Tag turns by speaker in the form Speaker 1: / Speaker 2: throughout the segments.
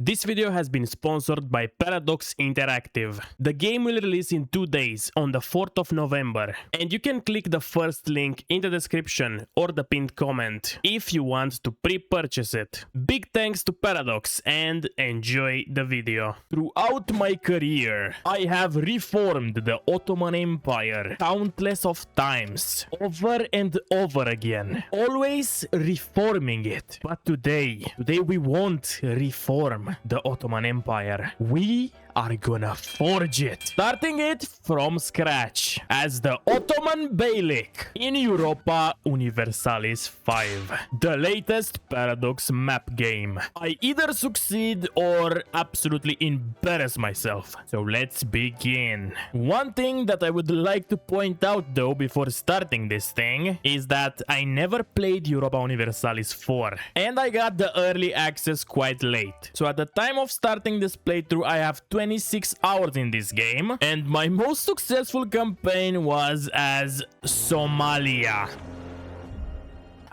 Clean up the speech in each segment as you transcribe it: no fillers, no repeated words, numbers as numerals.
Speaker 1: This video has been sponsored by Paradox Interactive. The game will release in 2 days on the 4th of November, and you can click the first link in the description or the pinned comment if you want to pre-purchase it. Big thanks to Paradox and enjoy the video. Throughout my career, I have reformed the Ottoman Empire countless of times, over and over again, always reforming it. But today we won't reform the Ottoman Empire. We are gonna forge it, starting it from scratch as the Ottoman Beylik in Europa Universalis 5, the latest Paradox map game. I either succeed or absolutely embarrass myself. So let's begin. One thing that I would like to point out though before starting this thing is that I never played Europa Universalis 4 and I got the early access quite late. So at the time of starting this playthrough I have 26 hours in this game, and my most successful campaign was as Somalia.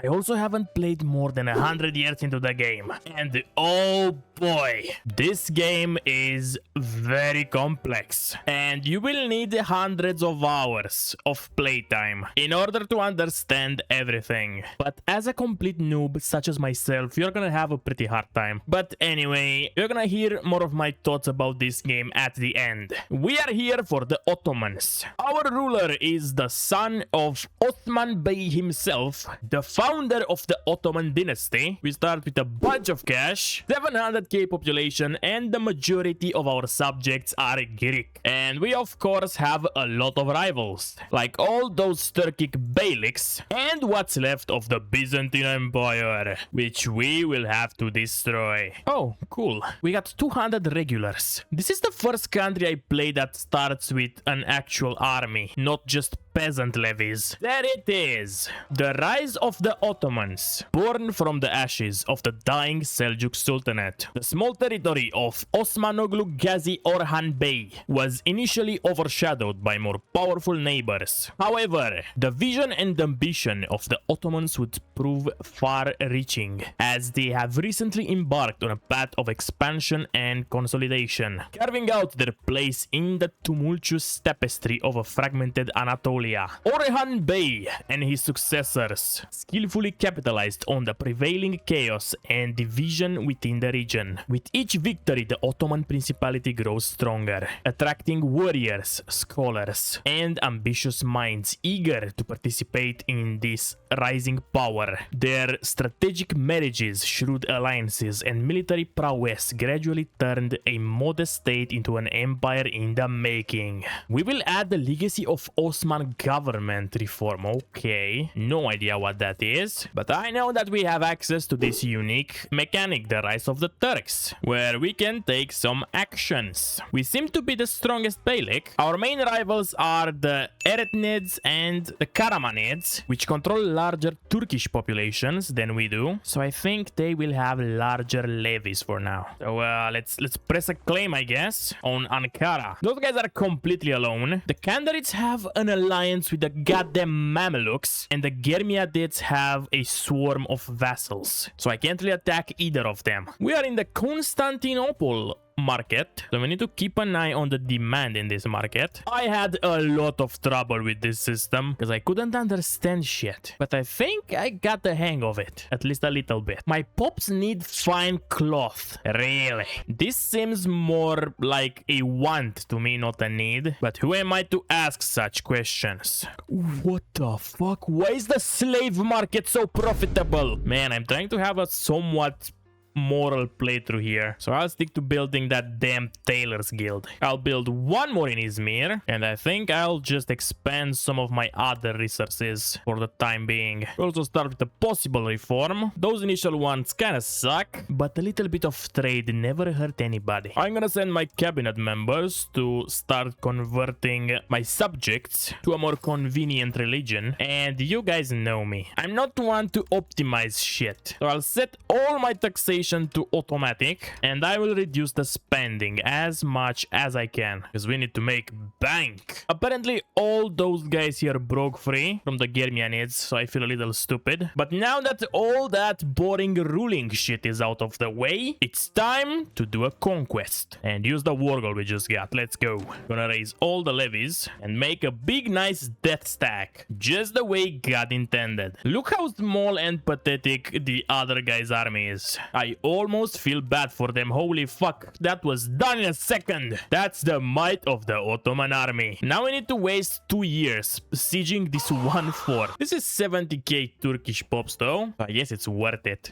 Speaker 1: I also haven't played more than 100 years into the game, and oh boy, this game is very complex and you will need hundreds of hours of playtime in order to understand everything. But as a complete noob such as myself, you're gonna have a pretty hard time. But anyway, you're gonna hear more of my thoughts about this game at the end. We are here for the Ottomans. Our ruler is the son of Osman Bey himself, the founder of the Ottoman dynasty. We start with a bunch of cash, 700k population, and the majority of our subjects are Greek. And we of course have a lot of rivals, like all those Turkic beyliks and what's left of the Byzantine Empire, which we will have to destroy. Oh, cool. We got 200 regulars. This is the first country I play that starts with an actual army, not just peasant levies. There it is. The rise of the Ottomans, born from the ashes of the dying Seljuk Sultanate. The small territory of Osmanoglu Gazi Orhan Bey was initially overshadowed by more powerful neighbors. However, the vision and ambition of the Ottomans would prove far-reaching, as they have recently embarked on a path of expansion and consolidation, carving out their place in the tumultuous tapestry of a fragmented Anatolia. Orhan Bey and his successors skillfully capitalized on the prevailing chaos and division within the region. With each victory, the Ottoman Principality grows stronger, attracting warriors, scholars, and ambitious minds eager to participate in this rising power. Their strategic marriages, shrewd alliances, and military prowess gradually turned a modest state into an empire in the making. We will add the legacy of Osman government reform. Okay, no idea what that is, but I know that we have access to this unique mechanic, the rise of the Turks, where we can take some actions. We seem to be the strongest beylik. Our main rivals are the Eretnids and the Karamanids, which control larger Turkish populations than we do, so I think they will have larger levies for now. So let's press a claim, I guess, on Ankara. Those guys are completely alone. The Kandarids have an alliance with the goddamn Mamelukes, and the Germiadids have a swarm of vassals, so I can't really attack either of them. We are in the Constantinople market, so we need to keep an eye on the demand in this market. I had a lot of trouble with this system because I couldn't understand shit, but I think I got the hang of it, at least a little bit. My pops need fine cloth. Really? This seems more like a want to me, not a need, but who am I to ask such questions? What the fuck? Why is the slave market so profitable? Man, I'm trying to have a somewhat moral playthrough here, so I'll stick to building that damn tailor's guild. I'll build one more in Izmir, and I think I'll just expand some of my other resources for the time being. We'll also start with a possible reform. Those initial ones kind of suck, but a little bit of trade never hurt anybody. I'm gonna send my cabinet members to start converting my subjects to a more convenient religion, and you guys know me. I'm not one to optimize shit, so I'll set all my taxation inflation to automatic, and I will reduce the spending as much as I can, because we need to make bank. Apparently, all those guys here broke free from the Germanids, so I feel a little stupid. But now that all that boring ruling shit is out of the way, it's time to do a conquest and use the war goal we just got. Let's go. Gonna raise all the levies and make a big nice death stack, just the way God intended. Look how small and pathetic the other guy's army is. I almost feel bad for them. Holy fuck, that was done in a second. That's the might of the Ottoman army. Now we need to waste 2 years sieging this one fort. This is 70k Turkish pops though. I guess it's worth it.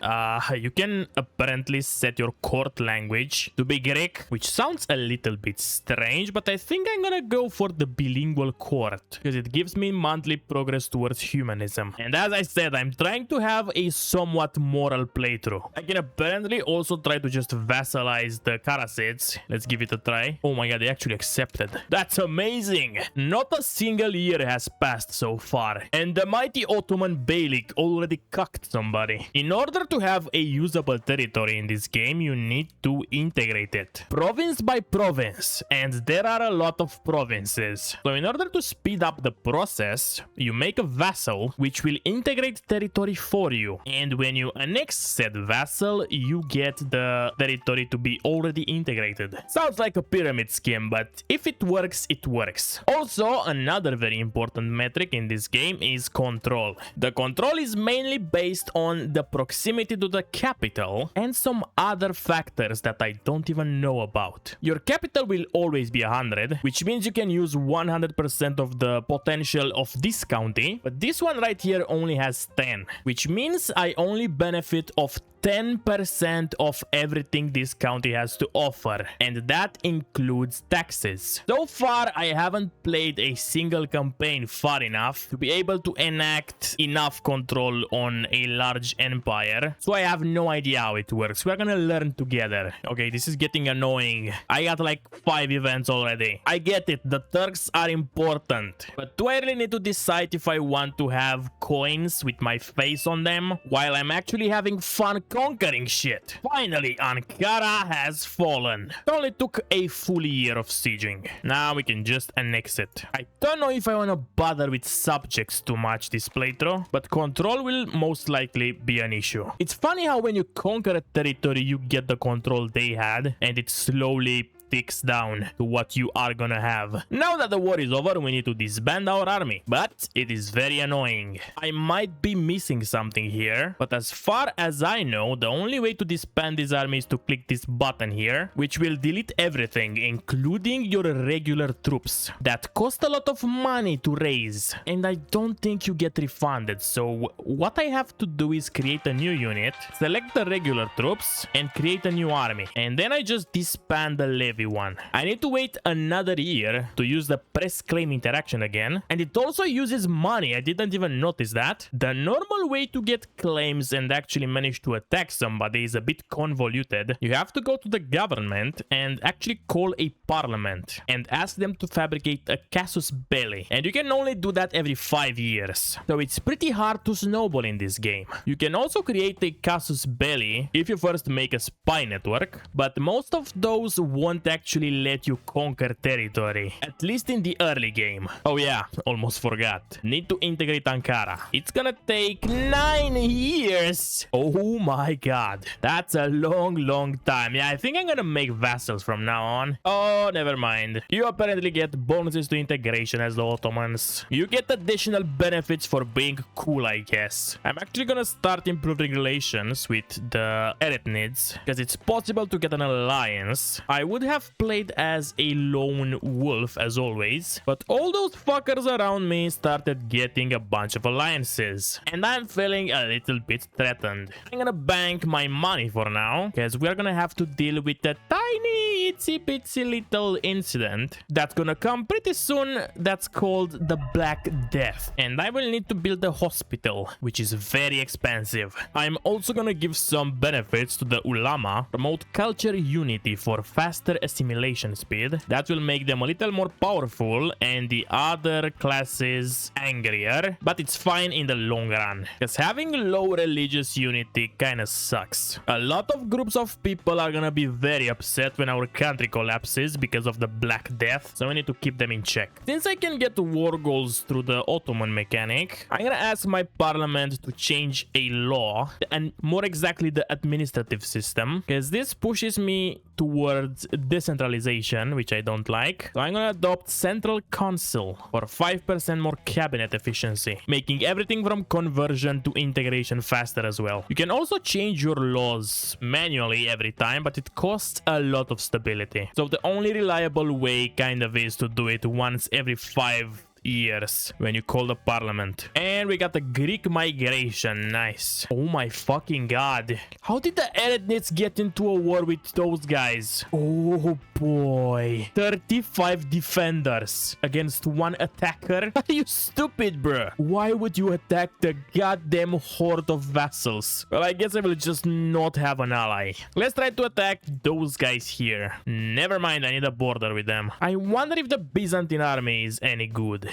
Speaker 1: You can apparently set your court language to be Greek, which sounds a little bit strange, but I think I'm gonna go for the bilingual court because it gives me monthly progress towards humanism. And as I said, I'm trying to have a somewhat moral playthrough. I can apparently also try to just vassalize the Karasids. Let's give it a try. Oh my god, they actually accepted. That's amazing. Not a single year has passed so far, and the mighty Ottoman Beylik already cucked somebody. In order to have a usable territory in this game, you need to integrate it province by province, and there are a lot of provinces. So in order to speed up the process, you make a vassal which will integrate territory for you, and when you annex said vassal, you get the territory to be already integrated. Sounds like a pyramid scheme, but if it works, it works. Also, another very important metric in this game is control. The control is mainly based on the proximity to the capital and some other factors that I don't even know about. Your capital will always be 100, which means you can use 100% of the potential of this county, but this one right here only has 10, which means I only benefit of 10% of everything this county has to offer, and that includes taxes. So far, I haven't played a single campaign far enough to be able to enact enough control on a large empire, so I have no idea how it works. We're gonna learn together. Okay, this is getting annoying. I got like 5 events already. I get it, the Turks are important, but do I really need to decide if I want to have coins with my face on them while I'm actually having fun conquering shit? Finally, Ankara has fallen. It only took a full year of sieging. Now we can just annex it. I don't know if I want to bother with subjects too much this playthrough, but control will most likely be an issue. It's funny how when you conquer a territory, you get the control they had, and it slowly ticks down to what you are gonna have. Now that the war is over, we need to disband our army, but it is very annoying. I might be missing something here, but as far as I know, the only way to disband this army is to click this button here, which will delete everything, including your regular troops. That cost a lot of money to raise, and I don't think you get refunded. So what I have to do is create a new unit, select the regular troops, and create a new army, and then I just disband the levy one. I need to wait another year to use the press claim interaction again, and it also uses money. I didn't even notice that. The normal way to get claims and actually manage to attack somebody is a bit convoluted. You have to go to the government and actually call a parliament and ask them to fabricate a casus belli, and you can only do that every 5 years. So it's pretty hard to snowball in this game. You can also create a casus belli if you first make a spy network, but most of those won't actually let you conquer territory, at least in the early game. Oh yeah, almost forgot. Need to integrate Ankara. It's gonna take 9 years. Oh my god, that's a long time. Yeah, I think I'm gonna make vassals from now on. Oh, never mind. You apparently get bonuses to integration as the Ottomans. You get additional benefits for being cool, I guess. I'm actually gonna start improving relations with the Eretnids, because it's possible to get an alliance. I would have played as a lone wolf as always, but all those fuckers around me started getting a bunch of alliances, and I'm feeling a little bit threatened. I'm gonna bank my money for now, because we're gonna have to deal with a tiny itsy bitsy little incident that's gonna come pretty soon that's called the Black Death. And I will need to build a hospital, which is very expensive. I'm also gonna give some benefits to the ulama, promote culture unity for faster assimilation speed. That will make them a little more powerful and the other classes angrier, but it's fine in the long run, because having low religious unity kinda sucks. A lot of groups of people are gonna be very upset when our country collapses because of the Black Death, so we need to keep them in check. Since I can get war goals through the Ottoman mechanic, I'm gonna ask my parliament to change a law, and more exactly the administrative system, because this pushes me towards decentralization, which I don't like. So I'm gonna adopt central council for 5% more cabinet efficiency, making everything from conversion to integration faster as well. You can also change your laws manually every time, but it costs a lot of stability. So the only reliable way kind of is to do it once every 5 years when you call the parliament. And we got the Greek migration. Nice. Oh my fucking god. How did the Eretniks get into a war with those guys? Oh boy. 35 defenders against 1 attacker? Are you stupid, bruh? Why would you attack the goddamn horde of vassals? Well, I guess I will just not have an ally. Let's try to attack those guys here. Never mind, I need a border with them. I wonder if the Byzantine army is any good.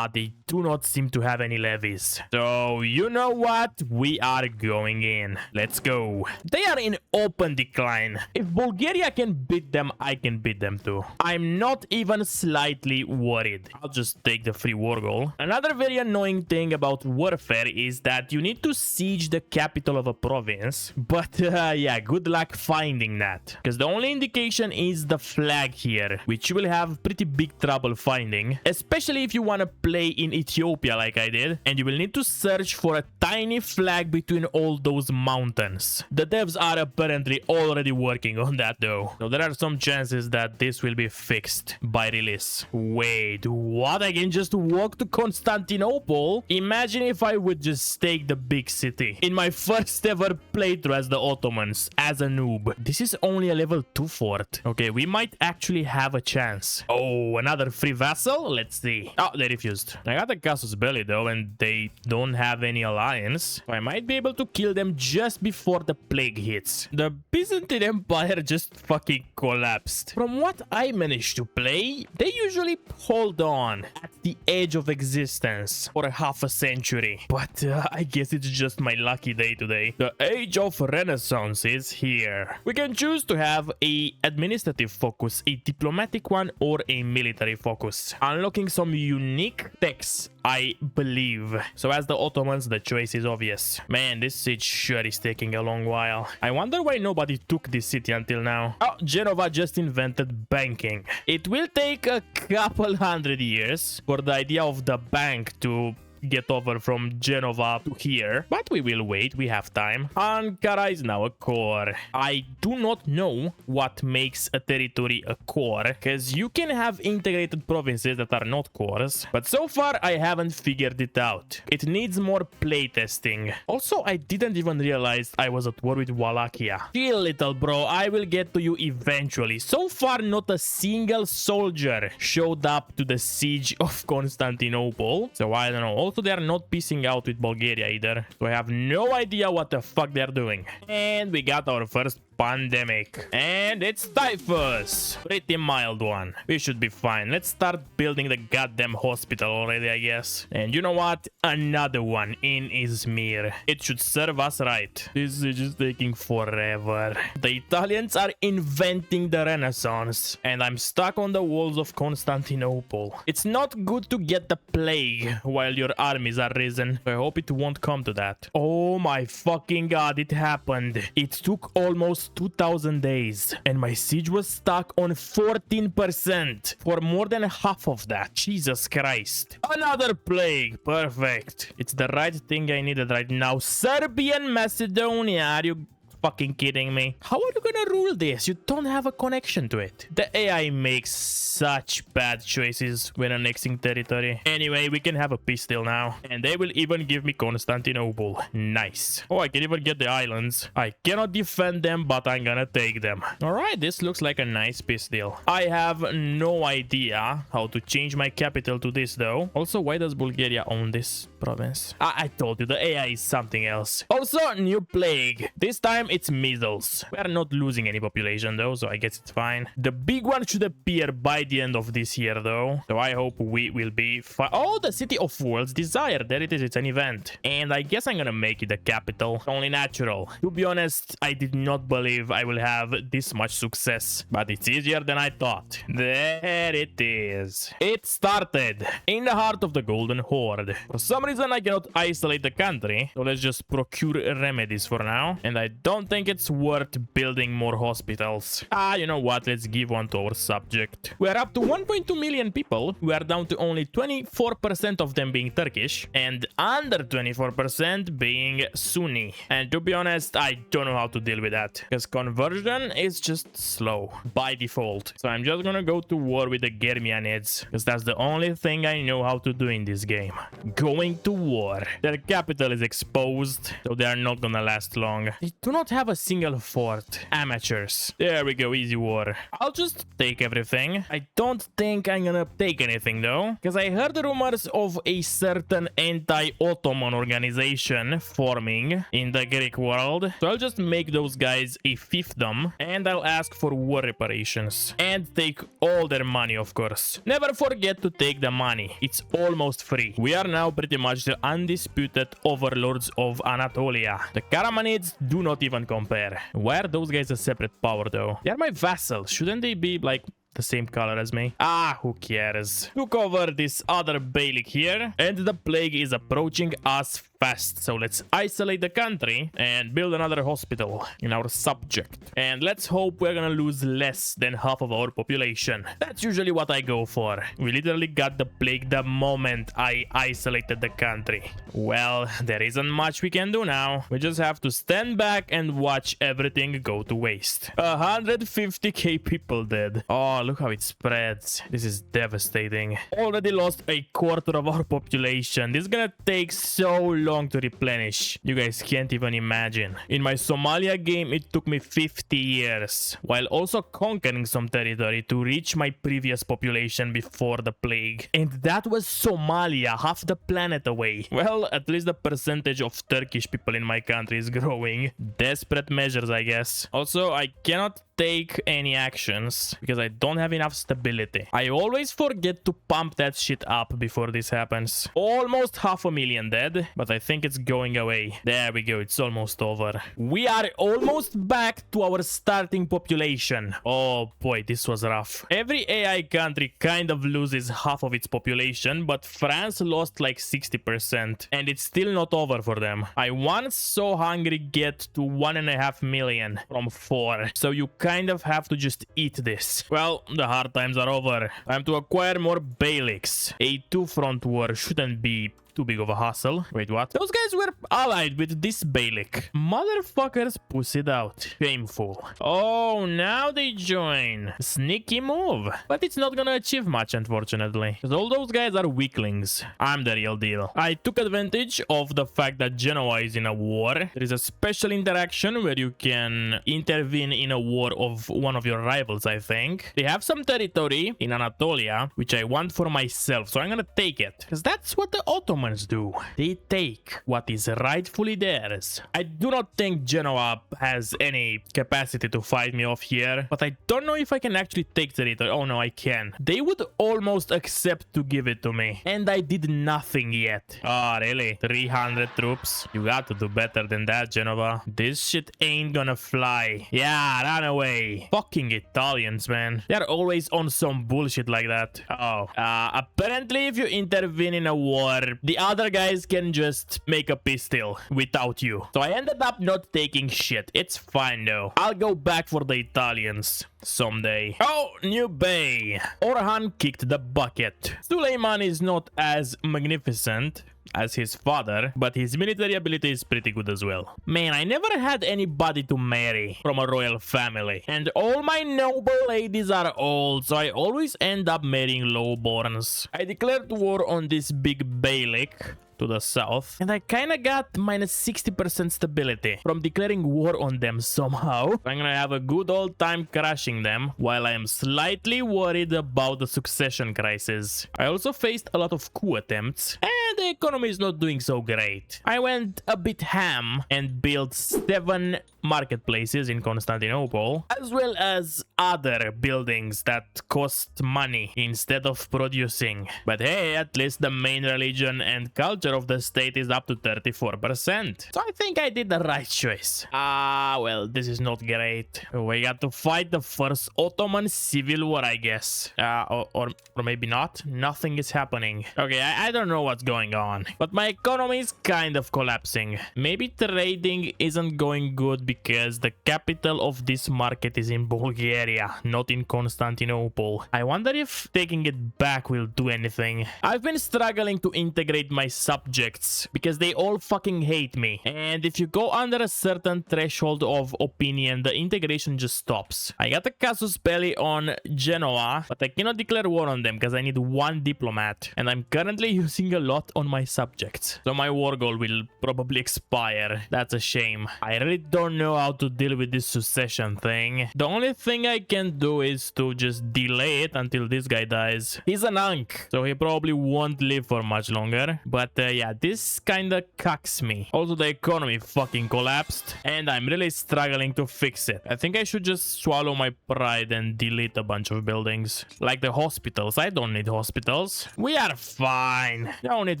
Speaker 1: They do not seem to have any levies. So, you know what? We are going in. Let's go. They are in open decline. If Bulgaria can beat them, I can beat them too. I'm not even slightly worried. I'll just take the free war goal. Another very annoying thing about warfare is that you need to siege the capital of a province. But yeah, good luck finding that. Because the only indication is the flag here, which you will have pretty big trouble finding. Especially if you want to play in Ethiopia like I did, and you will need to search for a tiny flag between all those mountains. The devs are apparently already working on that though, so there are some chances that this will be fixed by release. Wait, what? I can just walk to Constantinople? Imagine if I would just take the big city in my first ever playthrough as the Ottomans, as a noob. This is only a level 2 fort. Okay, we might actually have a chance. Oh, another free vassal? Let's see. Oh, they refused. I got a casus belli though, and they don't have any alliance, so I might be able to kill them just before the plague hits. The Byzantine Empire just fucking collapsed. From what I managed to play, they usually hold on at the edge of existence for half a century, but I guess it's just my lucky day today. The age of Renaissance is here. We can choose to have a administrative focus, a diplomatic one, or a military focus, unlocking some unique techs, I believe. So as the Ottomans, the choice is obvious. Man, this siege sure is taking a long while. I wonder why nobody took this city until now. Oh, Genova just invented banking. It will take a couple 100 years for the idea of the bank to get over from Genova to here, but we will wait, we have time. Ankara is now a core. I do not know what makes a territory a core, because you can have integrated provinces that are not cores, but so far I haven't figured it out. It needs more playtesting. Also, I didn't even realize I was at war with Wallachia. Chill, little bro, I will get to you eventually. So far, not a single soldier showed up to the siege of Constantinople, so I don't know. Also, they are not piecing out with Bulgaria either, so I have no idea what the fuck they're doing. And we got our first pandemic, and it's typhus. Pretty mild one. We should be fine. Let's start building the goddamn hospital already, I guess. And you know what? Another one in Izmir. It should serve us right. This is just taking forever. The Italians are inventing the Renaissance, and I'm stuck on the walls of Constantinople. It's not good to get the plague while your armies are risen. I hope it won't come to that. Oh my fucking god, it happened. It took almost 2000 days, and my siege was stuck on 14% for more than half of that. Jesus Christ. Another plague. Perfect. It's the right thing I needed right now. Serbian Macedonia, are you fucking kidding me? How are you gonna rule this? You don't have a connection to it. The AI makes such bad choices when annexing territory. Anyway, we can have a peace deal now. And they will even give me Constantinople. Nice. Oh, I can even get the islands. I cannot defend them, but I'm gonna take them. Alright, this looks like a nice peace deal. I have no idea how to change my capital to this though. Also, why does Bulgaria own this province? I told you, the AI is something else. Also, new plague. This time it's measles. We are not losing any population though, so I guess it's fine. The big one should appear by the end of this year though, so I hope we will be fine. Oh, the City of World's Desire. There it is. It's an event. And I guess I'm gonna make it the capital. Only natural. To be honest, I did not believe I will have this much success, but it's easier than I thought. There it is. It started in the heart of the Golden Horde. For some reason, I cannot isolate the country, so let's just procure remedies for now. And I don't think it's worth building more hospitals. You know what? Let's give one to our subject. We are up to 1.2 million people. We are down to only 24% of them being Turkish and under 24% being Sunni. And to be honest, I don't know how to deal with that because conversion is just slow by default. So I'm just gonna go to war with the Germanids because that's the only thing I know how to do in this game. Going to war. Their capital is exposed, so they are not gonna last long. They do not have a single fort. Amateurs. There we go, easy war. I'll just take everything. I don't think I'm gonna take anything though, because I heard rumors of a certain anti-Ottoman organization forming in the Greek world. So I'll just make those guys a fiefdom and I'll ask for war reparations and take all their money, of course. Never forget to take the money. It's almost free. We are now pretty much the undisputed overlords of Anatolia. The Karamanids do not even compare. Why are those guys a separate power though? They are my vassals. Shouldn't they be like the same color as me? Who cares? Took over this other Beylik here, and the plague is approaching us fast. So let's isolate the country and build another hospital in our subject. And let's hope we're gonna lose less than half of our population. That's usually what I go for. We literally got the plague the moment I isolated the country. Well, there isn't much we can do now. We just have to stand back and watch everything go to waste. 150k people dead. Oh, look how it spreads. This is devastating. Already lost a quarter of our population. This is gonna take so long to replenish. You guys can't even imagine. In my Somalia game, it took me 50 years, while also conquering some territory to reach my previous population before the plague. And that was Somalia, half the planet away. Well, at least the percentage of Turkish people in my country is growing. Desperate measures, I guess. Also, I cannot take any actions because I don't have enough stability. I always forget to pump that shit up before this happens. Almost 500,000 dead, but I think it's going away. There we go, it's almost over. We are almost back to our starting population. Oh boy, this was rough. Every AI country kind of loses half of its population, but France lost like 60%, and it's still not over for them. I once saw Hungary get to 1.5 million from 4, so you kind of have to just eat this. Well, the hard times are over. Time to acquire more Beyliks. A two-front war shouldn't be too big of a hassle. Wait, what? Those guys were allied with this Beylik. Motherfuckers pussied out. Shameful. Oh, now they join. Sneaky move. But it's not gonna achieve much, unfortunately. Because all those guys are weaklings. I'm the real deal. I took advantage of the fact that Genoa is in a war. There is a special interaction where you can intervene in a war of one of your rivals, I think. They have some territory in Anatolia, which I want for myself. So I'm gonna take it. Because that's what the Ottomans do. They take what is rightfully theirs. I do not think Genoa has any capacity to fight me off here, but I don't know if I can actually take territory. Oh no, I can. They would almost accept to give it to me, and I did nothing yet. Oh really? 300 troops? You got to do better than that, Genova. This shit ain't gonna fly. Yeah, run away. Fucking Italians, man. They're always on some bullshit like that. Oh, apparently if you intervene in a war, the other guys can just make a peace deal without you. So I ended up not taking shit. It's fine though. I'll go back for the Italians. someday. Oh, new bay. Orhan kicked the bucket. Suleiman is not as magnificent as his father, but his military ability is pretty good as well. Man, I never had anybody to marry from a royal family, and all my noble ladies are old, so I always end up marrying lowborns. I declared war on this big Beylik to the south, and I kinda got minus 60% stability from declaring war on them somehow. I'm gonna have a good old time crushing them, while I am slightly worried about the succession crisis. I also faced a lot of coup attempts, and the economy is not doing so great. I went a bit ham and built 7 marketplaces in Constantinople, as well as other buildings that cost money instead of producing. But hey, at least the main religion and culture of the state is up to 34%. So I think I did the right choice. Well, this is not great. We got to fight the first Ottoman civil war, I guess. Or maybe not. Nothing is happening. Okay, I don't know what's going on, but my economy is kind of collapsing. Maybe trading isn't going good because the capital of this market is in Bulgaria, not in Constantinople. I wonder if taking it back will do anything. I've been struggling to integrate my subjects because they all fucking hate me. And if you go under a certain threshold of opinion, the integration just stops. I got a casus belli on Genoa, but I cannot declare war on them because I need 1 diplomat. And I'm currently using a lot on my subjects. So my war goal will probably expire. That's a shame. I really don't know how to deal with this succession thing. The only thing I can do is to just delay it until this guy dies. He's an unk, so he probably won't live for much longer. But yeah, this kinda cucks me. Also, the economy fucking collapsed, and I'm really struggling to fix it. I think I should just swallow my pride and delete a bunch of buildings. Like the hospitals. I don't need hospitals. We are fine. No need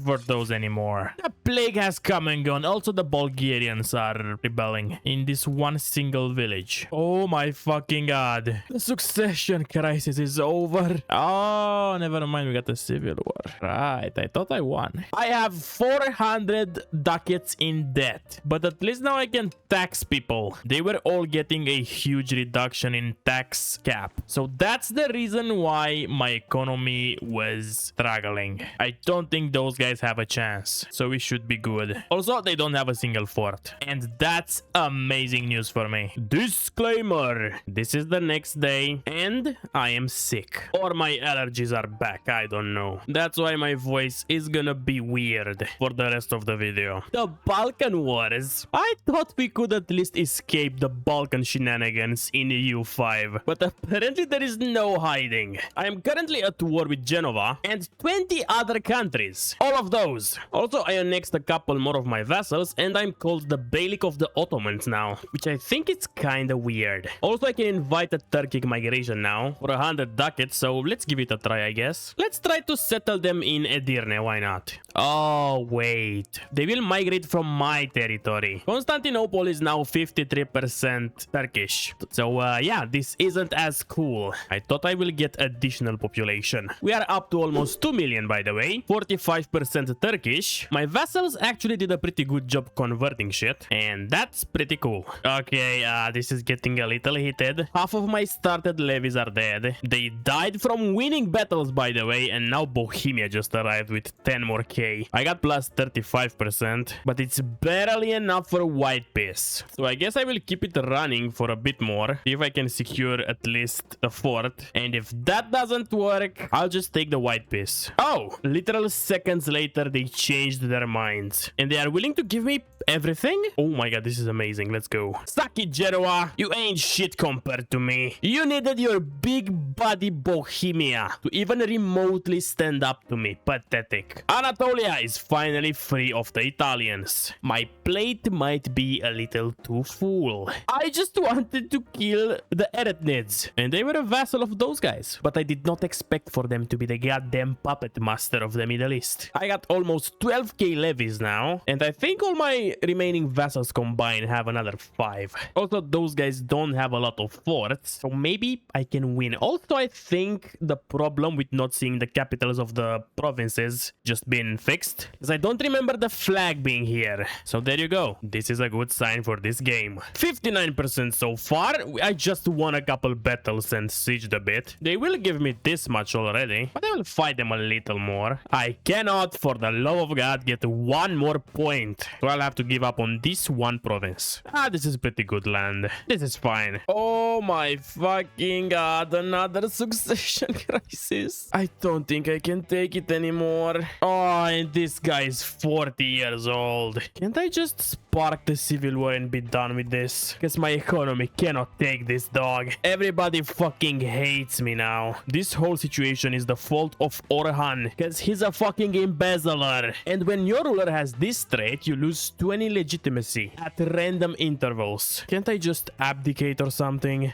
Speaker 1: for those anymore. The plague has come and gone. Also, the Bulgarians are rebelling in this one single village. Oh my fucking god. The succession crisis is over. Oh, never mind. We got the civil war. Right. I thought I won. I have 400 ducats in debt, but at least now I can tax people. They were all getting a huge reduction in tax cap. So that's the reason why my economy was struggling. I don't think those guys have a chance. So we should be good. Also, they don't have a single fort. And that's amazing news for me. Disclaimer. This is the next day and I am sick. Or my allergies are back. I don't know. That's why my voice is gonna be weird for the rest of the video. The Balkan Wars. I thought we could at least escape the Balkan shenanigans in EU5, but apparently there is no hiding. I am currently at war with Genova and 20 other countries. All of those. Also, I annexed a couple more of my vassals and I'm called the Beylik of the Ottomans now, which I think it's kinda weird. Also, I can invite a Turkic migration now for 100 ducats, so let's give it a try, I guess. Let's try to settle them in Edirne, why not? Oh, wait. They will migrate from my territory. Constantinople is now 53% Turkish. So, yeah, this isn't as cool. I thought I will get additional population. We are up to almost 2 million, by the way. 45% Turkish. My vassals actually did a pretty good job converting shit, and that's pretty cool. Okay, this is getting a little heated. Half of my started levies are dead. They died from winning battles, by the way, and now Bohemia just arrived with 10 more K. I got plus 35%, but it's barely enough for white peace. So I guess I will keep it running for a bit more, see if I can secure at least a fort. And if that doesn't work, I'll just take the white peace. Oh, literal seconds later, they changed their minds. And they are willing to give me everything? Oh my god, this is amazing. Let's go. Suck it, Genoa. You ain't shit compared to me. You needed your big body Bohemia to even remotely stand up to me. Pathetic. Anatolia is finally free of the Italians. My plate might be a little too full. I just wanted to kill the Eretnids, and they were a vassal of those guys. But I did not expect for them to be the goddamn puppet master of the Middle East. I got almost 12k levies now, and I think all my remaining vessels combined have another 5. Also, those guys don't have a lot of forts, so maybe I can win. Also, I think the problem with not seeing the capitals of the provinces just been fixed, because I don't remember the flag being here. So there you go. This is a good sign for this game. 59% so far. I just won a couple battles and sieged a bit. They will give me this much already, but I will fight them a little more. I cannot, for the love of God, get one more point. So I'll have to give up on this one province. This is pretty good land. This is fine. Oh my fucking God, another succession crisis. I don't think I can take it anymore. Oh, and this guy is 40 years old. Can't I just spark the civil war and be done with this? Because my economy cannot take this, dog. Everybody fucking hates me now. This whole situation is the fault of Orhan, because he's a fucking embezzler. And when your ruler has this trait, you lose 20 legitimacy at random intervals. Can't I just abdicate or something?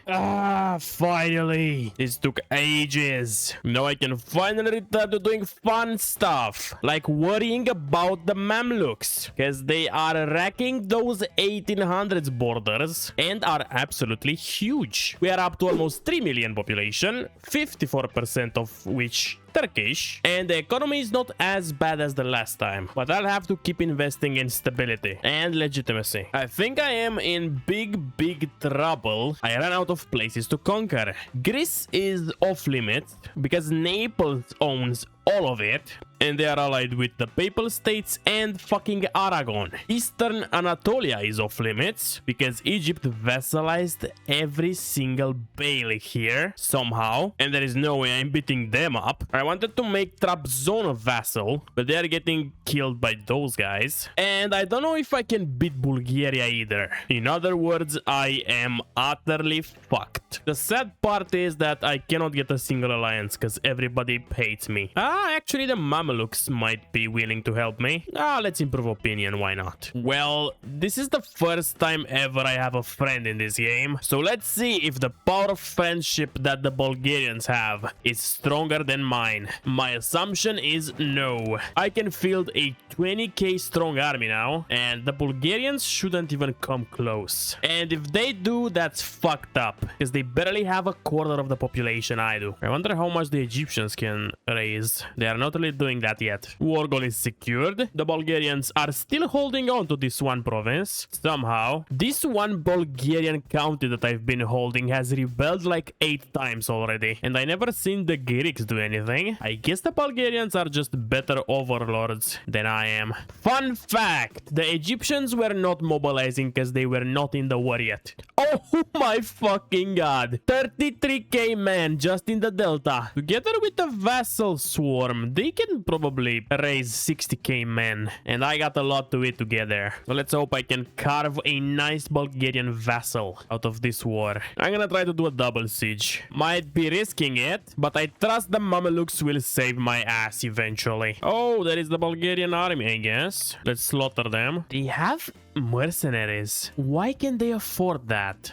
Speaker 1: Finally. This took ages. Now I can finally return to doing fun stuff, like worrying about the Mamluks, because they are wrecking those 1800s borders and are absolutely huge. We are up to almost 3 million population, 54% of which Turkish, and the economy is not as bad as the last time, but I'll have to keep investing in stability and legitimacy. I think I am in big trouble. I ran out of places to conquer. Greece is off limits because Naples owns all of it, and they are allied with the Papal States and fucking Aragon. Eastern Anatolia is off limits because Egypt vassalized every single beylik here somehow, and there is no way I'm beating them up. I wanted to make Trabzon a vassal, but they are getting killed by those guys, and I don't know if I can beat Bulgaria either. In other words, I am utterly fucked. The sad part is that I cannot get a single alliance because everybody hates me. Actually, the Mamelukes might be willing to help me. Let's improve opinion, why not? Well, this is the first time ever I have a friend in this game, so let's see if the power of friendship that the Bulgarians have is stronger than mine. My assumption is no. I can field a 20k strong army now, and the Bulgarians shouldn't even come close. And if they do, that's fucked up, because they barely have a quarter of the population I do. I wonder how much the Egyptians can raise. They are not really doing that yet. War goal is secured. The Bulgarians are still holding on to this one province somehow. This one Bulgarian county that I've been holding has rebelled like 8 times already, and I never seen the Greeks do anything. I guess the Bulgarians are just better overlords than I am. Fun fact, the Egyptians were not mobilizing because they were not in the war yet. Oh my fucking God. 33k men just in the delta. Together with the vassal swarm, they can probably raise 60k men, and I got a lot to it together. So let's hope I can carve a nice Bulgarian vassal out of this war. I'm gonna try to do a double siege. Might be risking it, but I trust the Mamelukes will save my ass eventually. Oh, there is the Bulgarian army, I guess. Let's slaughter them. They have mercenaries. Why can they afford that?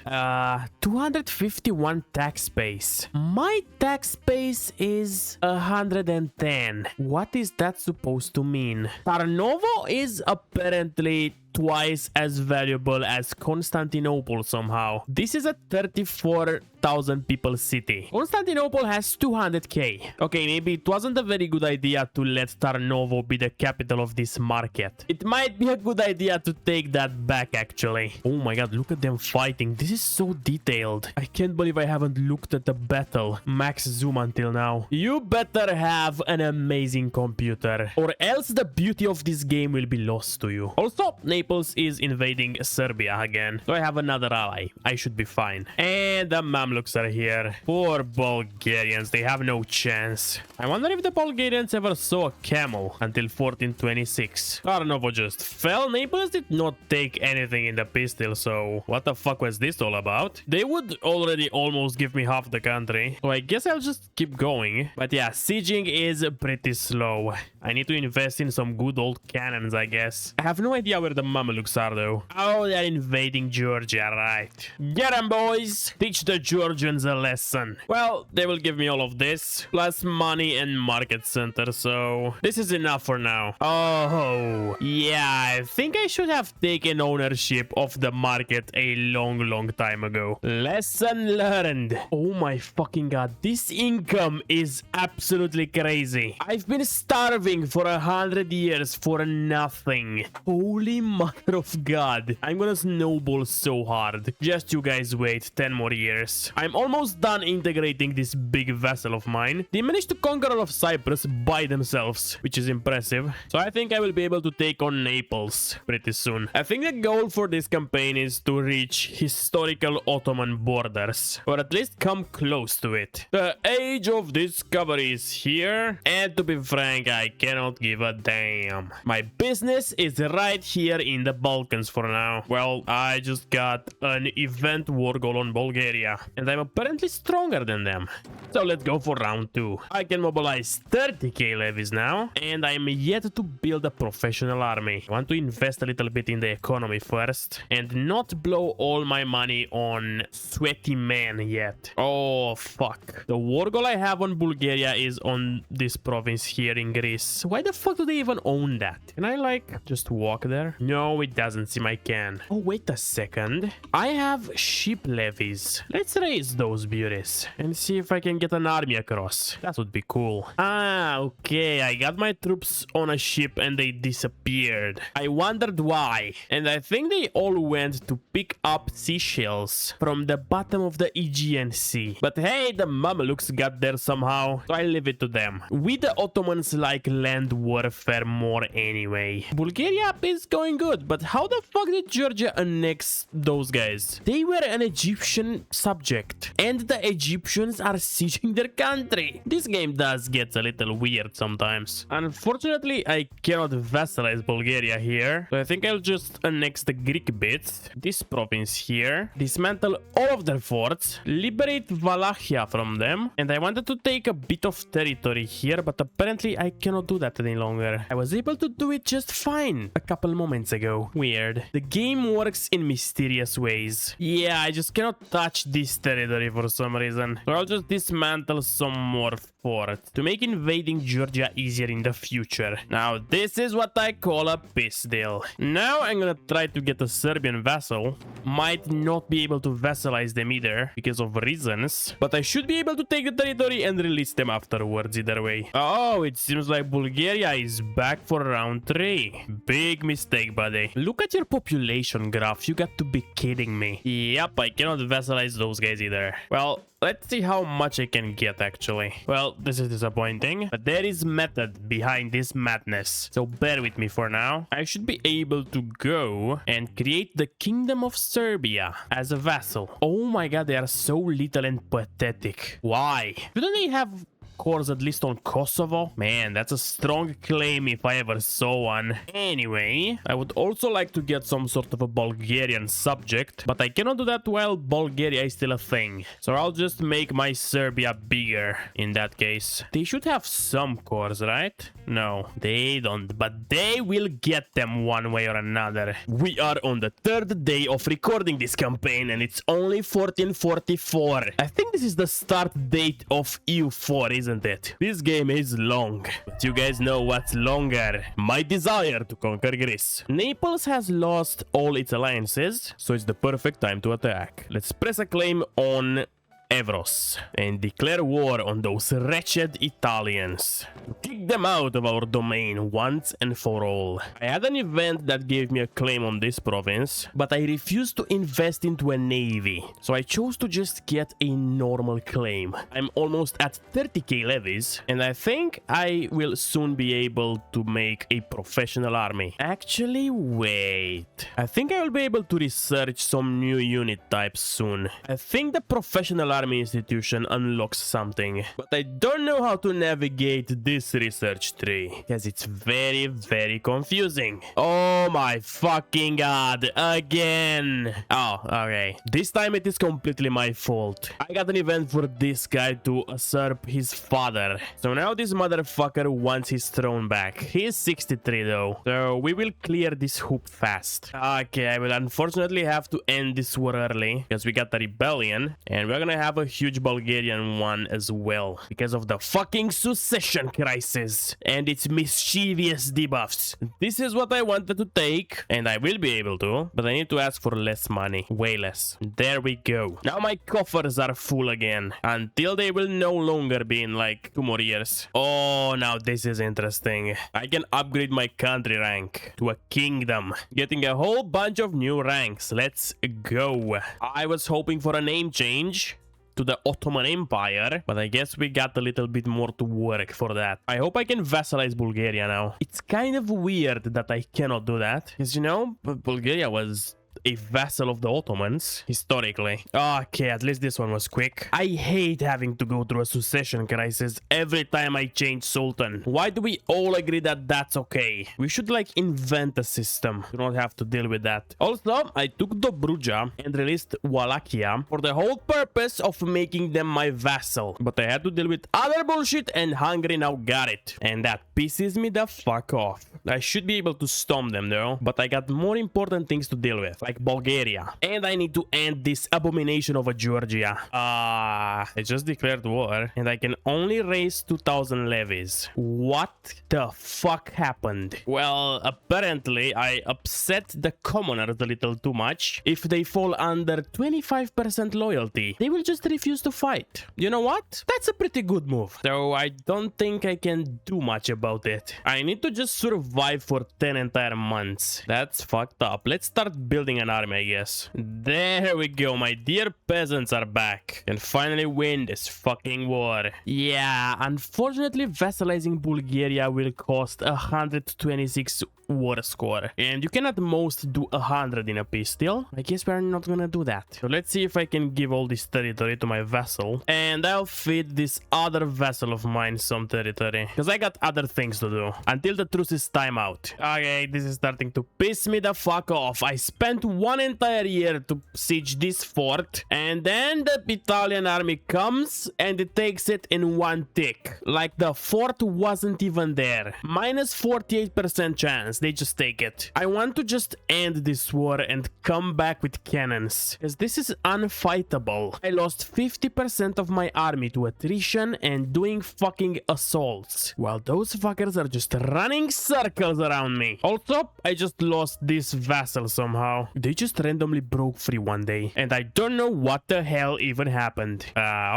Speaker 1: 251 tax base. My tax base is 110. What is that supposed to mean? Tarnovo is apparently twice as valuable as Constantinople somehow. This is a 34,000 people city. Constantinople has 200k. Okay, maybe it wasn't a very good idea to let Tarnovo be the capital of this market. It might be a good idea to take that back actually. Oh my God, look at them fighting. This is so detailed. I can't believe I haven't looked at the battle. Max zoom until now. You better have an amazing computer, or else the beauty of this game will be lost to you. Also, Naples is invading Serbia again, so I have another ally. I should be fine. And the Mamluks are here. Poor Bulgarians, they have no chance. I wonder if the Bulgarians ever saw a camel until 1426. Tarnovo just fell. Naples did not take anything in the pistol, so what the fuck was this all about? They would already almost give me half the country, so I guess I'll just keep going. But yeah, sieging is pretty slow. I need to invest in some good old cannons, I guess. I have no idea where the Mamelukes are though. Oh, they're invading Georgia, right. Get them, boys! Teach the Georgians a lesson. Well, they will give me all of this, plus money and market center, so this is enough for now. Oh, yeah, I think I should have taken taken ownership of the market a long time ago. Lesson learned. Oh my fucking god, this income is absolutely crazy. I've been starving for 100 years for nothing. Holy mother of god. I'm gonna snowball so hard. Just you guys wait 10 more years. I'm almost done integrating this big vessel of mine. They managed to conquer all of Cyprus by themselves, which is impressive. So I think I will be able to take on Naples pretty soon. I think the goal for this campaign is to reach historical Ottoman borders, or at least come close to it. The age of discovery is here, and to be frank, I cannot give a damn. My business is right here in the Balkans for now. Well, I just got an event war goal on Bulgaria, and I'm apparently stronger than them. So let's go for round 2. I can mobilize 30k levies now, and I'm yet to build a professional army. I want to invest a little bit in the economy first, and not blow all my money on sweaty men yet. Oh, fuck. The war goal I have on Bulgaria is on this province here in Greece. Why the fuck do they even own that? Can I, like, just walk there? No, it doesn't seem I can. Oh, wait a second. I have ship levies. Let's raise those beauties and see if I can get an army across. That would be cool. Ah, okay. I got my troops on a ship and they disappeared. I wondered why. And I think they all went to pick up seashells from the bottom of the Aegean Sea. But hey, the Mamelukes got there somehow, so I leave it to them. We the Ottomans like land warfare more anyway. Bulgaria is going good, but how the fuck did Georgia annex those guys? They were an Egyptian subject, and the Egyptians are sieging their country. This game does get a little weird sometimes. Unfortunately, I cannot vassalize Bulgaria here, so I think I'll just annex the Greek bits, this province here, dismantle all of their forts, liberate Wallachia from them, and I wanted to take a bit of territory here, but apparently I cannot do that any longer. I was able to do it just fine a couple moments ago. Weird. The game works in mysterious ways. Yeah, I just cannot touch this territory for some reason. So I'll just dismantle some more forts to make invading Georgia easier in the future. Now, this is what I call a peace deal. Now I'm gonna try to get a Serbian vassal. Might not be able to vassalize them either because of reasons, but I should be able to take the territory and release them afterwards either way. Oh, it seems like Bulgaria is back for round 3. Big mistake, buddy. Look at your population graph. You got to be kidding me. Yep, I cannot vassalize those guys either. Well, let's see how much I can get actually. Well, this is disappointing, but there is method behind this madness. So bear with me for now. I should be able to go and create the Kingdom of Serbia as a vassal. Oh my god, they are so little and pathetic. Why? Shouldn't they have cores at least on Kosovo? Man, that's a strong claim if I ever saw one. Anyway, I would also like to get some sort of a Bulgarian subject, but I cannot do that while Bulgaria is still a thing. So I'll just make my Serbia bigger in that case. They should have some cores, right? No, they don't, but they will get them one way or another. We are on the 3rd day of recording this campaign and it's only 1444. I think this is the start date of EU4, isn't it? This game is long, but you guys know what's longer. My desire to conquer Greece. Naples has lost all its alliances, so it's the perfect time to attack. Let's press a claim on Evros and declare war on those wretched Italians. Kick them out of our domain once and for all. I had an event that gave me a claim on this province, but I refused to invest into a navy, so I chose to just get a normal claim. I'm almost at 30k levies, and I think I will soon be able to make a professional army. Actually, wait. I think I will be able to research some new unit types soon. I think the professional army institution unlocks something, but I don't know how to navigate this research tree because it's very confusing. Oh my fucking god, again. Oh, okay. This time it is completely my fault. I got an event for this guy to usurp his father. So now this motherfucker wants his throne back. He is 63 though, so we will clear this hoop fast. Okay, I will unfortunately have to end this war early because we got the rebellion and we're gonna have have a huge Bulgarian one as well because of the fucking succession crisis and its mischievous debuffs. This is what I wanted to take, and I will be able to, but I need to ask for less money. Way less. There we go. Now my coffers are full again until they will no longer be in like 2 more years. Oh, now this is interesting. I can upgrade my country rank to a kingdom, getting a whole bunch of new ranks. Let's go. I was hoping for a name change to the Ottoman Empire, but I guess we got a little bit more to work for that. I hope I can vassalize Bulgaria now. It's kind of weird that I cannot do that, because you know, Bulgaria was a vassal of the Ottomans historically. Okay, at least this one was quick. I hate having to go through a succession crisis every time I change sultan. Why do we all agree that that's okay? We should like invent a system to not have to deal with that. Also, I took Dobruja and released Wallachia for the whole purpose of making them my vassal, but I had to deal with other bullshit and Hungary now got it, and that pisses me the fuck off. I should be able to storm them though, but I got more important things to deal with, like Bulgaria. And I need to end this abomination of a Georgia. I just declared war, and I can only raise 2,000 levies. What the fuck happened? Well, apparently I upset the commoners a little too much. If they fall under 25% loyalty, they will just refuse to fight. You know what? That's a pretty good move. So I don't think I can do much about it. I need to just survive for 10 entire months. That's fucked up. Let's start building an army, I guess. There we go. My dear peasants are back and finally win this fucking war. Yeah, unfortunately vassalizing Bulgaria will cost 126 war score, and you can at most do 100 in a peace deal. I guess we're not gonna do that. So let's see if I can give all this territory to my vassal, and I'll feed this other vassal of mine some territory because I got other things to do until the truce is time out. Okay, this is starting to piss me the fuck off. I spent 1 entire year to siege this fort, and then the Italian army comes and it takes it in one tick, like the fort wasn't even there. Minus 48% chance. They just take it. I want to just end this war and come back with cannons, because this is unfightable. I lost 50% of my army to attrition and doing fucking assaults, while those fuckers are just running circles around me. Also, I just lost this vassal somehow. They just randomly broke free one day, and I don't know what the hell even happened.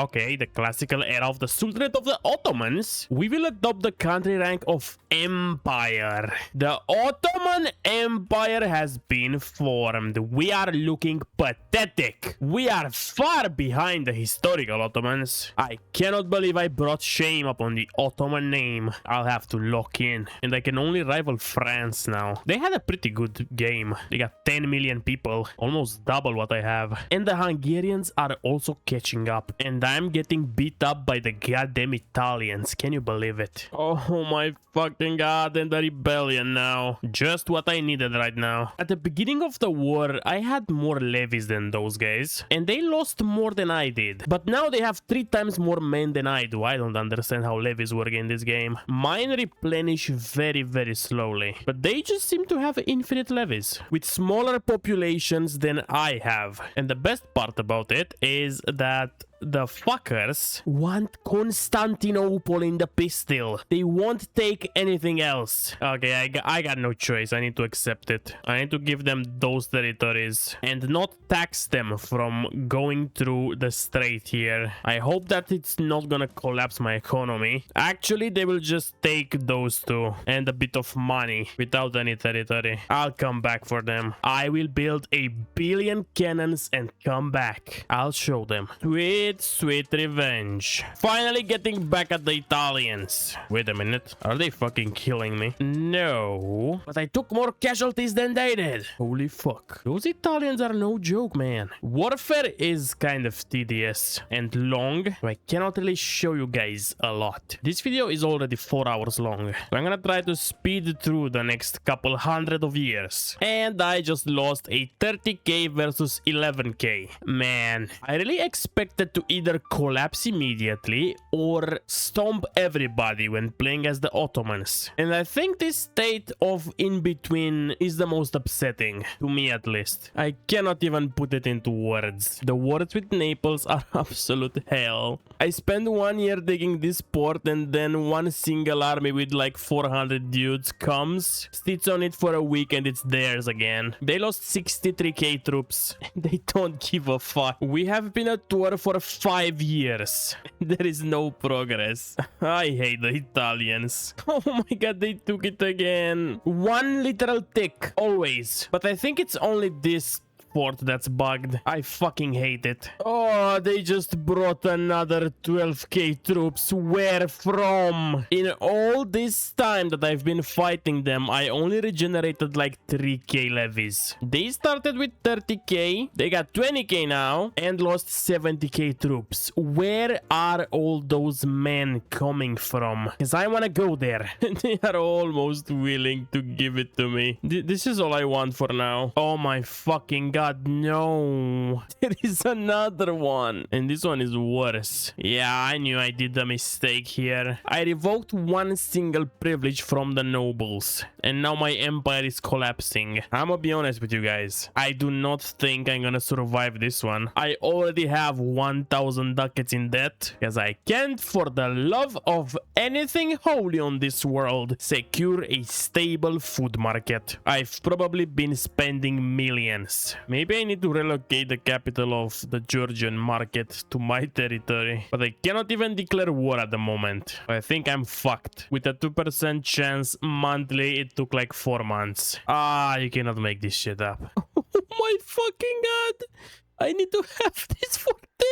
Speaker 1: Okay, the classical era of the Sultanate of the Ottomans. We will adopt the country rank of Empire. The Ottoman Empire has been formed. We are looking pathetic. We are far behind the historical Ottomans. I cannot believe I brought shame upon the Ottoman name. I'll have to lock in. And I can only rival France now. They had a pretty good game. They got 10 million people, almost double what I have. And the Hungarians are also catching up. And I'm getting beat up by the goddamn Italians. Can you believe it? Oh my fucking god, and the rebellion now. Just what I needed right now. At the beginning of the war, I had more levies than those guys, and they lost more than I did. But now they have 3 times more men than I do. I don't understand how levies work in this game. Mine replenish very, very slowly, but they just seem to have infinite levies with smaller populations than I have. And the best part about it is that the fuckers want Constantinople in the peace deal. They won't take anything else. Okay, I got no choice. I need to accept it. I need to give them those territories and not tax them from going through the strait here. I hope that it's not gonna collapse my economy. Actually, they will just take those two and a bit of money without any territory. I'll come back for them. I will build 1 billion cannons and come back. I'll show them. Sweet revenge. Finally getting back at the Italians. Wait a minute. Are they fucking killing me? No. But I took more casualties than they did. Holy fuck. Those Italians are no joke, man. Warfare is kind of tedious and long. So I cannot really show you guys a lot. This video is already 4 hours long. So I'm gonna try to speed through the next couple hundred of years. And I just lost a 30k versus 11k. Man, I really expected to to either collapse immediately or stomp everybody when playing as the Ottomans. And I think this state of in-between is the most upsetting, to me at least. I cannot even put it into words. The wars with Naples are absolute hell. I spent 1 year digging this port, and then one single army with like 400 dudes comes, sits on it for a week, and it's theirs again. They lost 63k troops. They don't give a fuck. We have been at war for 5 years. There is no progress. I hate the Italians. Oh my god, they took it again. One literal tick, always. But I think it's only this fort that's bugged. I fucking hate it. Oh, they just brought another 12k troops. Where from? In all this time that I've been fighting them, I only regenerated like 3k levies. They started with 30k, they got 20k now, and lost 70k troops. Where are all those men coming from? Because I want to go there. They are almost willing to give it to me. This is all I want for now. Oh my fucking god. No, there is another one, and this one is worse. Yeah, I knew I did a mistake here. I revoked one single privilege from the nobles, and now my empire is collapsing. I'm gonna be honest with you guys, I do not think I'm gonna survive this one. I already have 1000 ducats in debt, because I can't, for the love of anything holy on this world, secure a stable food market. I've probably been spending millions. Maybe I need to relocate the capital of the Georgian market to my territory. But I cannot even declare war at the moment. I think I'm fucked. With a 2% chance monthly, it took like 4 months. Ah, you cannot make this shit up. Oh my fucking god. I need to have this for 10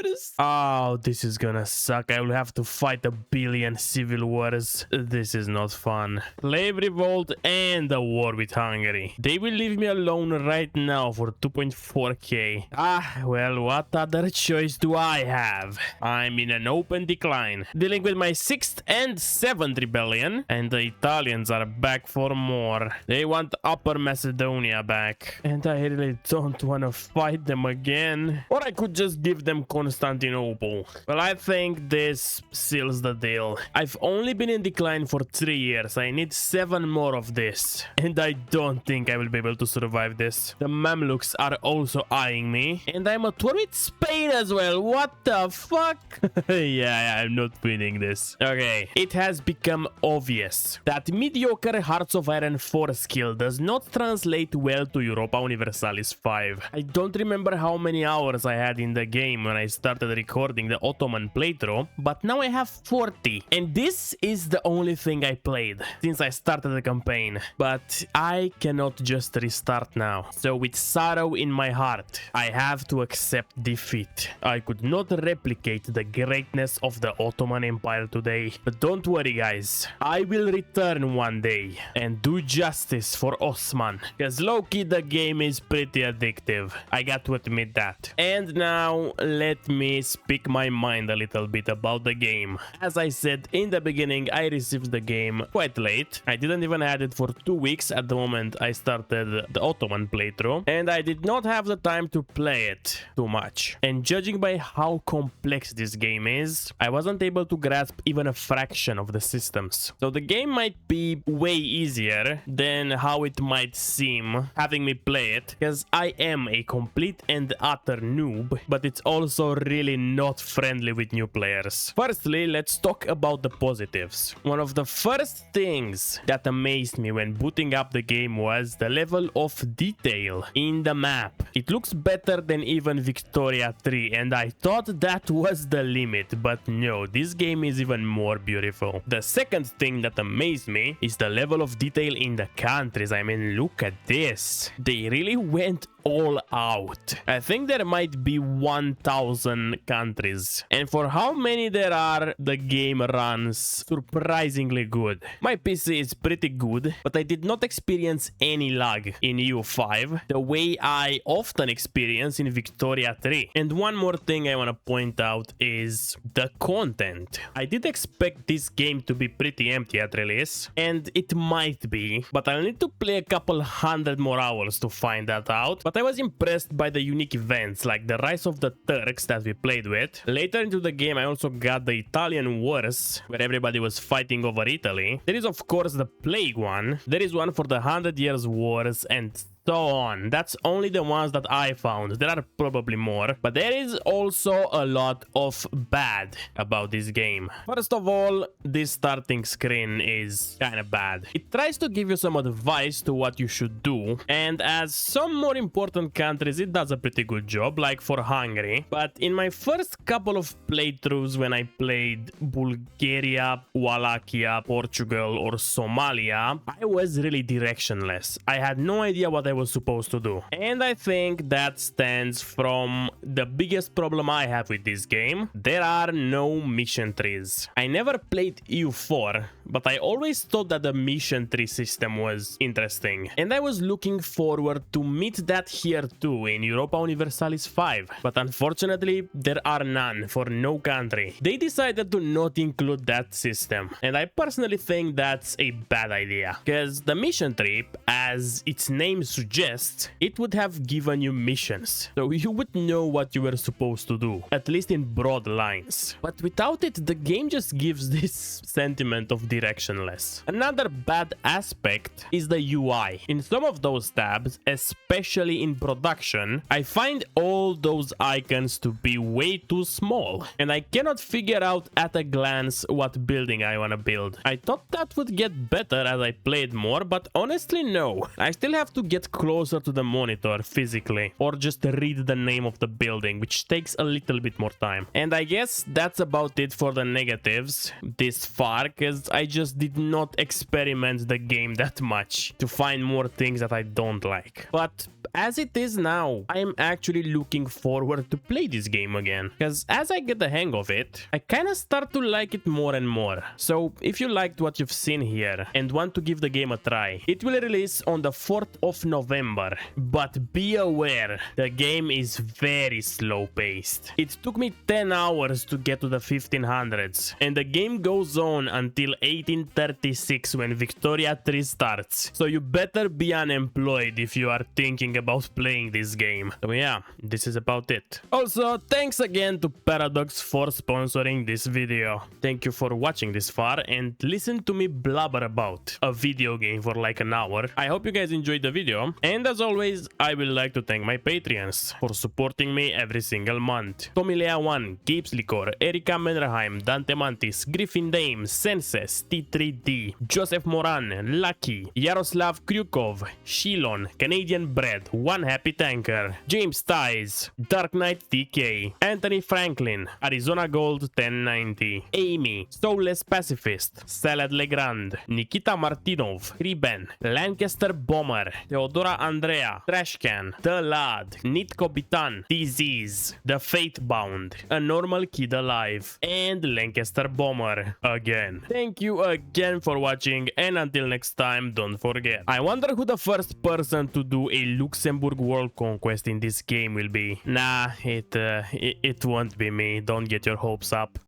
Speaker 1: years. Oh, this is gonna suck. I will have to fight 1 billion civil wars. This is not fun. Slave revolt and a war with Hungary. They will leave me alone right now for 2.4k. Ah, well, what other choice do I have? I'm in an open decline, dealing with my 6th and 7th rebellion, and the Italians are back for more. They want Upper Macedonia back, and I really don't want to fight them again. Or I could just give them Constantinople. Well, I think this seals the deal. I've only been in decline for 3 years. I need 7 more of this, and I don't think I will be able to survive this. The Mamluks are also eyeing me, and I'm at war with Spain as well. What the fuck? Yeah, I'm not winning this. Okay, it has become obvious that mediocre Hearts of Iron 4 skill does not translate well to Europa Universalis 5. I don't remember how many hours I had in the game when I started recording the Ottoman playthrough, but now I have 40, and this is the only thing I played since I started the campaign. But I cannot just restart now, so with sorrow in my heart, I have to accept defeat. I could not replicate the greatness of the Ottoman Empire today, but don't worry guys, I will return one day and do justice for Osman, because low-key the game is pretty addictive. I got to admit that. And now let me speak my mind a little bit about the game. As I said in the beginning, I received the game quite late. I didn't even have it for 2 weeks at the moment I started the Ottoman playthrough, and I did not have the time to play it too much. And judging by how complex this game is, I wasn't able to grasp even a fraction of the systems. So the game might be way easier than how it might seem having me play it, because I am a complete and utter noob, but it's also really not friendly with new players. Firstly, let's talk about the positives. One of the first things that amazed me when booting up the game was the level of detail in the map. It looks better than even Victoria 3, and I thought that was the limit, but no, this game is even more beautiful. The second thing that amazed me is the level of detail in the countries. I mean, look at this. They really went all out. I think there might be 1000 countries, and for how many there are, the game runs surprisingly good. My PC is pretty good, but I did not experience any lag in EU5 the way I often experience in Victoria 3. And one more thing I want to point out is the content. I did expect this game to be pretty empty at release, and it might be, but I'll need to play a couple hundred more hours to find that out. But I was impressed by the unique events like the Rise of the the Turks that we played with. Later into the game, I also got the Italian Wars, where everybody was fighting over Italy. There is, of course, the Plague one. There is one for the 100 Years' Wars, and so on. That's only the ones that I found. There are probably more, but there is also a lot of bad about this game. First of all, this starting screen is kind of bad. It tries to give you some advice to what you should do, and as some more important countries, it does a pretty good job, like for Hungary. But in my first couple of playthroughs, when I played Bulgaria, Wallachia, Portugal, or Somalia, I was really directionless. I had no idea what I was supposed to do. And I think that stems from the biggest problem I have with this game. There are no mission trees. I never played EU4, but I always thought that the mission tree system was interesting. And I was looking forward to meet that here too in Europa Universalis 5. But unfortunately, there are none for no country. They decided to not include that system. And I personally think that's a bad idea. Because the mission tree, as its name suggests, it would have given you missions. So you would know what you were supposed to do, at least in broad lines. But without it, the game just gives this sentiment of directionless. Another bad aspect is the UI. In some of those tabs, especially in production, I find all those icons to be way too small, and I cannot figure out at a glance what building I want to build. I thought that would get better as I played more, but honestly no. I still have to get closer to the monitor physically, or just read the name of the building, which takes a little bit more time. And I guess that's about it for the negatives this far, because I just did not experiment the game that much to find more things that I don't like. But as it is now, I am actually looking forward to play this game again, because as I get the hang of it, I kind of start to like it more and more. So if you liked what you've seen here and want to give the game a try, it will release on the 4th of November, but be aware, the game is very slow paced. It took me 10 hours to get to the 1500s, and the game goes on until 1836 when Victoria 3 starts. So you better be unemployed if you are thinking about playing this game. So yeah, this is about it. Also, thanks again to Paradox for sponsoring this video. Thank you for watching this far and listen to me blabber about a video game for like an hour. I hope you guys enjoyed the video, and as always, I would like to thank my Patreons for supporting me every single month. Tommy Lea 1, Gibbs Licor, Erika Menderheim, Dante Mantis, Griffin Dame, Senses, T3D, Joseph Moran, Lucky, Yaroslav Kryukov, Shilon, Canadian Bread, One Happy Tanker, James Ties, Dark Knight TK, Anthony Franklin, Arizona Gold 1090, Amy, Soulless Pacifist, Salad Legrand, Nikita Martinov, Riben, Lancaster Bomber, Theodora Andrea, Trashcan, The Lad, Nitko Bitan, Disease, The Fatebound, A Normal Kid Alive, and Lancaster Bomber again. Thank you again for watching, and until next time, don't forget. I wonder who the first person to do a Luxembourg world conquest in this game will be. Nah, it won't be me. Don't get your hopes up.